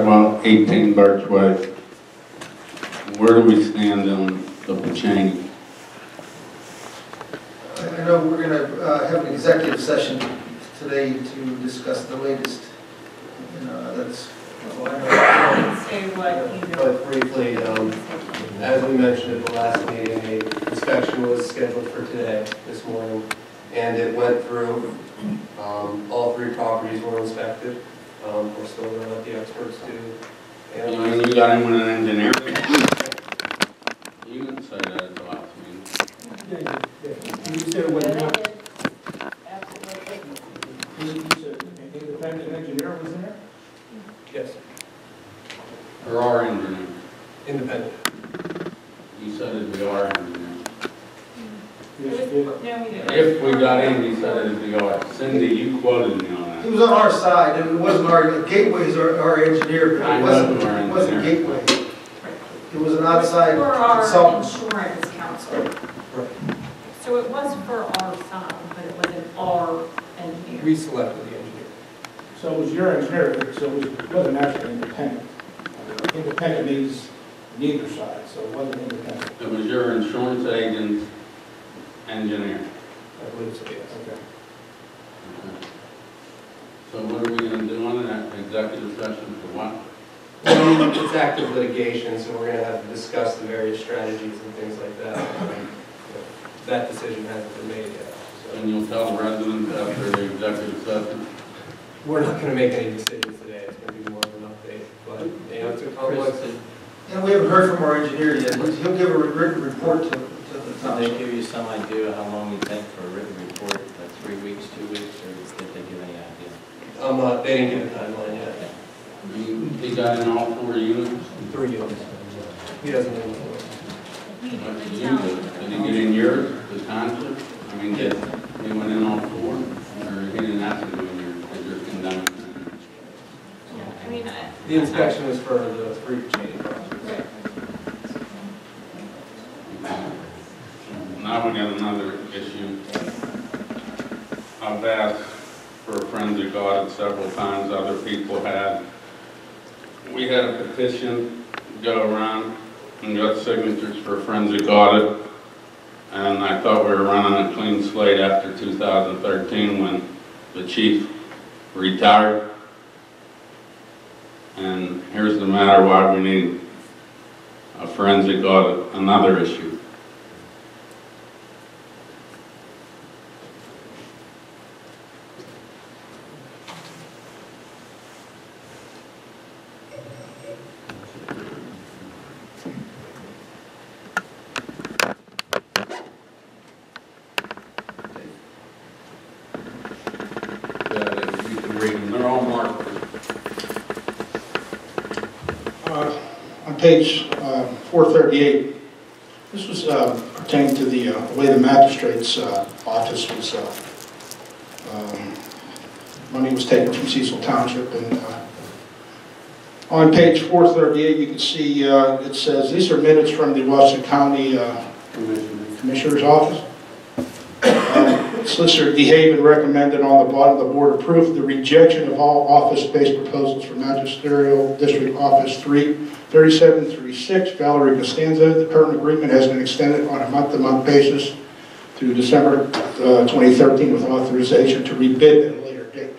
About 18 Birch Way. Where do we stand on the change? I know we're going to have an executive session today to discuss the latest. That's all I know. Say what you know. But briefly, as we mentioned at the last meeting, the inspection was scheduled for today, this morning, and it went through. All three properties were inspected. We're still going to let the experts do. And you got him with an engineer? You didn't say that at the last meeting. Yeah. You said what? You said an independent engineer was in there? Yes. Or our engineer? Independent. You said it'd be our engineer. Yes, you did. No, we didn't. If we got in, you said it'd be our. Cindy, you quoted me on that. He was on our side, and it wasn't our, Gateway's our engineer, but I it know wasn't our Gateway. engineer. It was an outside For our consultant. insurance counsel. Right. So it was for our side, but it wasn't our engineer. We selected the engineer. So it was your engineer, so it wasn't actually independent. Independent means neither side, so it wasn't independent. It was your insurance agent's engineer. I believe so, yes. Okay. Okay. So what are we going to do on that executive session for what? Well, it's active litigation, so we're going to have to discuss the various strategies and things like that. That decision hasn't been made yet. So And you'll tell the residents after the executive session? we're not going to make any decisions today. It's going to be more of an update. But, it's a complex. And we haven't heard from our engineer yet. He'll give a written report to the Did they township. give you some idea how long you think for a written report? Like 3 weeks, 2 weeks, or did they give any idea? They didn't give a timeline yet. He got in all 4 units? 3 units. He doesn't know. What did you do? Did he get in yours, the township? I mean, he went in all 4? Or he didn't ask to go in yours, because you're condemned? Yeah, I mean, The inspection was for the 3 remaining properties. right. Now we got another issue. I've asked for a forensic audit several times, other people had. We had a petition go around and got signatures for a forensic audit, and I thought we were running a clean slate after 2013 when the chief retired. And here's the matter why we need a forensic audit, another issue. You can read them, they're all marked. On page 438, this was pertaining to the way the magistrate's office was, money was taken from Cecil Township. And on page 438, you can see it says, these are minutes from the Washington County Commissioner's Office. Solicitor DeHaven recommended on the bottom, the board approved the rejection of all office-based proposals for Magisterial District Office 3736, Valerie Costanza. The current agreement has been extended on a month-to-month basis through December 2013 with authorization to rebid at a later date.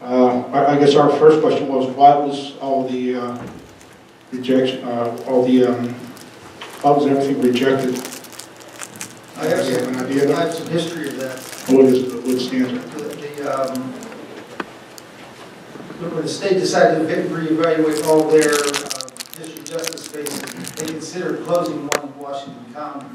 I guess our first question was, why was all the rejection, why was everything rejected? I have You have an idea? I have some history of that. What stands it? When the state decided to reevaluate all their district justice spaces, they considered closing one in Washington County.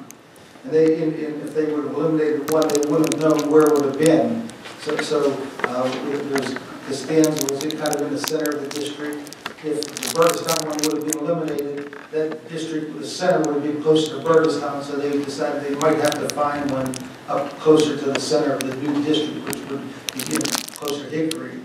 And if they would have eliminated one, they wouldn't have known where it would have been. So there's Costanza was kind of in the center of the district. If the Burgestown one would have been eliminated, that district, the center would have been closer to Burgestown, so they decided they might have to find one up closer to the center of the new district, which would be closer to Hickory.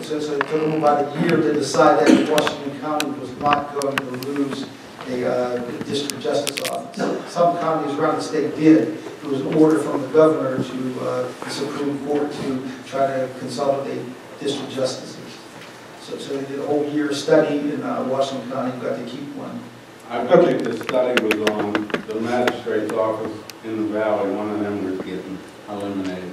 So it took them about a year to decide that Washington County was not going to lose a district justice office. Some counties around the state did. It was an order from the governor to the Supreme Court to try to consolidate district justices. So they did a whole year study in Washington County, got to keep one. I believe the study was on the magistrate's office in the valley. One of them was getting eliminated.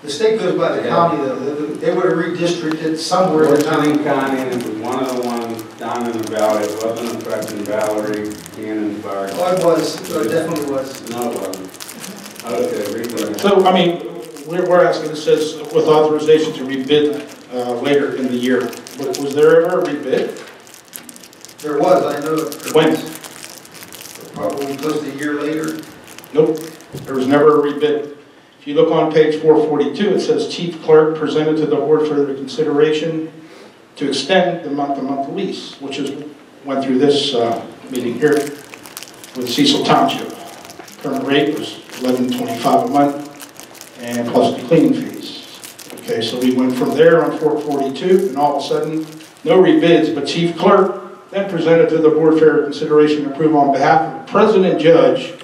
The state goes by the county, though. They would have redistricted somewhere in the county. Washington County, and it was one of the ones down in the valley. It wasn't affecting Valerie, Cannonsburg. Oh, it was. It definitely was. No, it wasn't. Okay, read that. So, I mean, we're asking, it says, with authorization to rebid later in the year. Was there ever a rebid? There was, I know. There When? was. Probably close to a year later. Nope, there was never a rebid. If you look on page 442, it says Chief Clerk presented to the board for their consideration to extend the month-to-month lease, which went through this meeting here with Cecil Township. Current rate was $11.25 a month, and plus the cleaning fees. Okay, so we went from there on 442, and all of a sudden, no rebids, but Chief Clerk then presented to the board for their consideration and approval on behalf of President Judge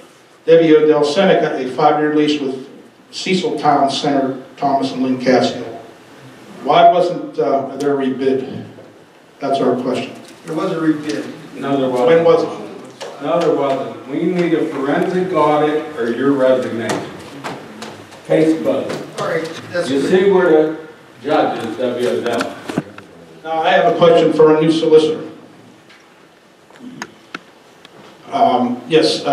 Debbie Odell Seneca a 5-year lease with Cecil Town Center, Thomas and Lynn Casciola. Why wasn't there a rebid? That's our question. There was a rebid. No, there wasn't. When was it? No, there wasn't. We need a forensic audit or your resignation. Case closed. All right, that's You good. see where the judge is, W.O.L. Now, I have a question for our new solicitor. Yes,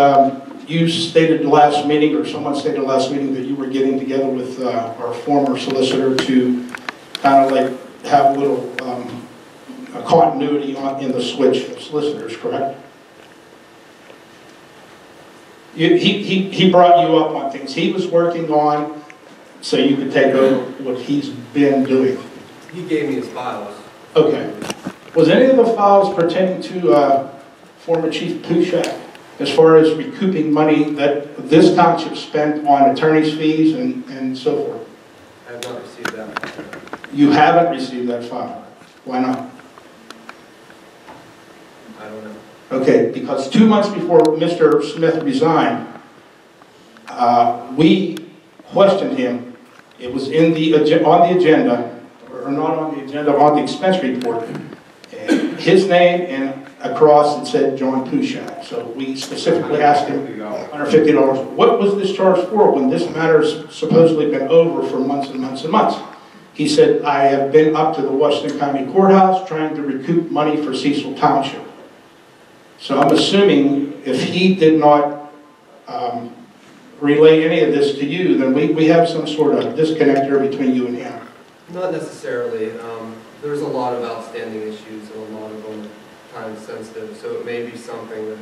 you stated the last meeting, or someone stated the last meeting, that you were getting together with our former solicitor to kind of like have a little a continuity in the switch of solicitors, correct? He brought you up on things he was working on, so you could take over what he's been doing. He gave me his files. Okay. Was any of the files pertaining to former Chief Pushak, as far as recouping money that this township spent on attorney's fees and so forth? I have not received that. You haven't received that file. Why not? I don't know. Okay, because 2 months before Mr. Smith resigned, we questioned him. It was in on the agenda, or not on the agenda, on the expense report. And his name and across it said John Pushak. So we specifically asked him $150. What was this charge for when this matter's supposedly been over for months and months and months? He said, I have been up to the Washington County Courthouse trying to recoup money for Cecil Township. So I'm assuming if he did not relay any of this to you, then we have some sort of disconnect here between you and him. Not necessarily. There's a lot of outstanding issues, and a lot of them time sensitive, so it may be something that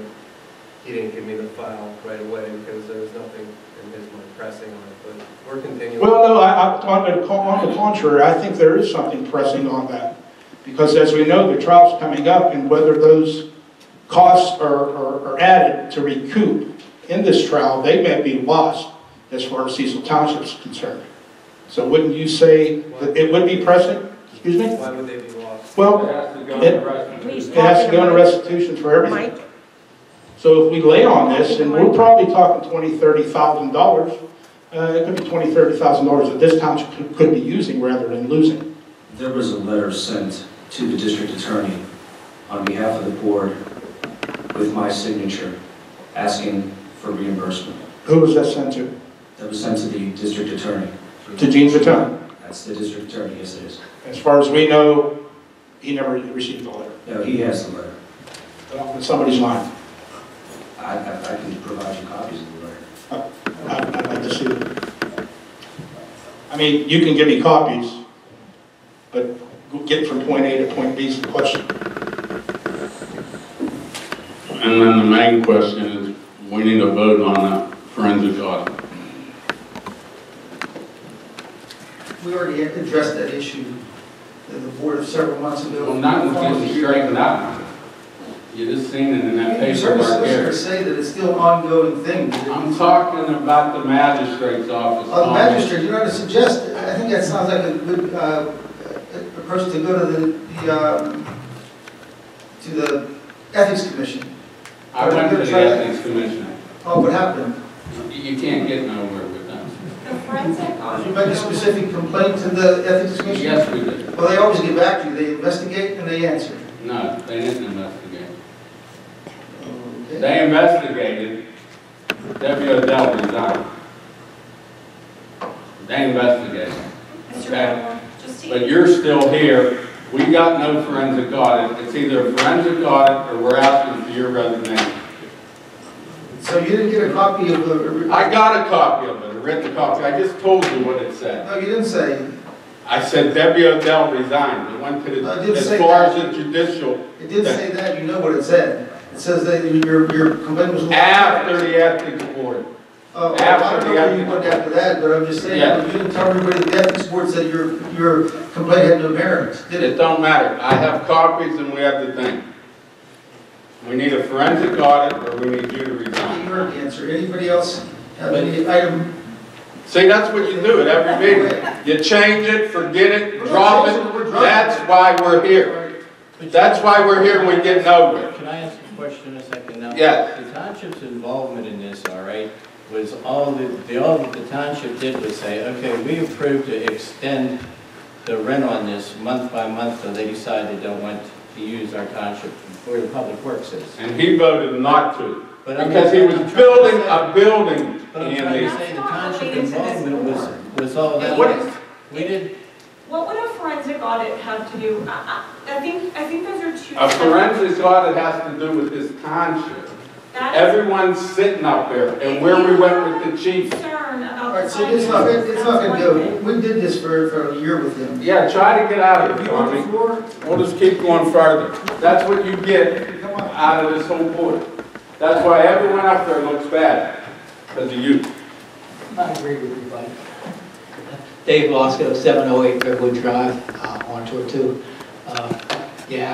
he didn't give me the file right away because there was nothing in his mind pressing on it, but we're continuing. Well, no, on the contrary, I think there is something pressing on that. Because as we know, the trial's coming up, and whether those costs are added to recoup in this trial, they may be lost as far as Cecil Township is concerned. So wouldn't you say that it would be pressing? Excuse me? Why would they be lost? Well, It has to go it to restitution. has to go into restitution for everything. So if we lay on this, and we're probably talking $20,000, $30,000, it could be $20,000, $30,000 that this township could be using rather than losing. There was a letter sent to the district attorney on behalf of the board with my signature asking for reimbursement. Who was that sent to? That was sent to the district attorney. To Gene's attorney? That's the district attorney, yes it is. As far as we know, he never received the letter. No, he has the letter. Well, somebody's lying. I can provide you copies of the letter. I'd like to see it. I mean, you can give me copies, but get from point A to point B is the question. And then the main question is, we need a vote on that forensic audit. We already addressed that issue at the board several months ago. Well, nothing's getting straightened out. You just seen it in that You heard the paperwork solicitor here. say that it's still an ongoing thing. I'm talking about the magistrate's office. The magistrate, you're going to suggest, I think that sounds like a good approach to go to the ethics commission. I went to the ethics commission. Oh, what happened? You can't get nowhere with them. forensic Did audit. you make a specific complaint to the ethics commission? Yes, we did. Well, they always get back to you. They investigate and they answer. No, they didn't investigate. Okay. They investigated, Debbie Odell resigned. They investigated, Mr. okay? Bradwell, just to. But you're still here. We got no forensic audit. It's either a forensic audit or we're asking for your resignation. So you didn't get a copy of the... I got a copy of it, a written copy. I just told you what it said. No, you didn't say. I said Debbie Odell resigned. It went to I the, didn't as say far that. as the judicial, It didn't say that. You know what it said. It says that your complaint was... after the ethics board. I after don't the know where you ethics went after that, but I'm just saying, Yeah. you didn't tell everybody that the ethics board said your complaint had no merit, did It it? don't matter. I have copies and we have the thing. We need a forensic audit or we need you to You resign. heard the answer. Anybody else have any item? See, that's what you do at every meeting. You change it, forget it, We're not drop changing it, we're it. dropping That's it. why we're here. That's why we're here and we're getting over it. Can I ask a question a second now? Yes. The township's involvement in this, all right, was all that the township did was say, okay, we approved to extend the rent on this month by month, so they decided they don't want to use our township where the public works is. And he voted not to. But I'm- Because he was I'm trying to building say- a building, But I'm trying to Andy. say the township involvement was all that. What is- We did, What would a forensic audit have to do? I think those are two. A forensic audit has to do with this township. Everyone's sitting up there, and where we went with the chief. Concern All about. right, so it's not going to go. We did this for a year with him. Yeah, try to get out of If it, you want the Tommy. floor, We'll just keep going further. That's what you get come on. out of this whole board. That's why everyone up there looks bad, because of you. I agree with you, buddy. Dave Bosco, 708 Redwood Drive, on tour 2. Yeah.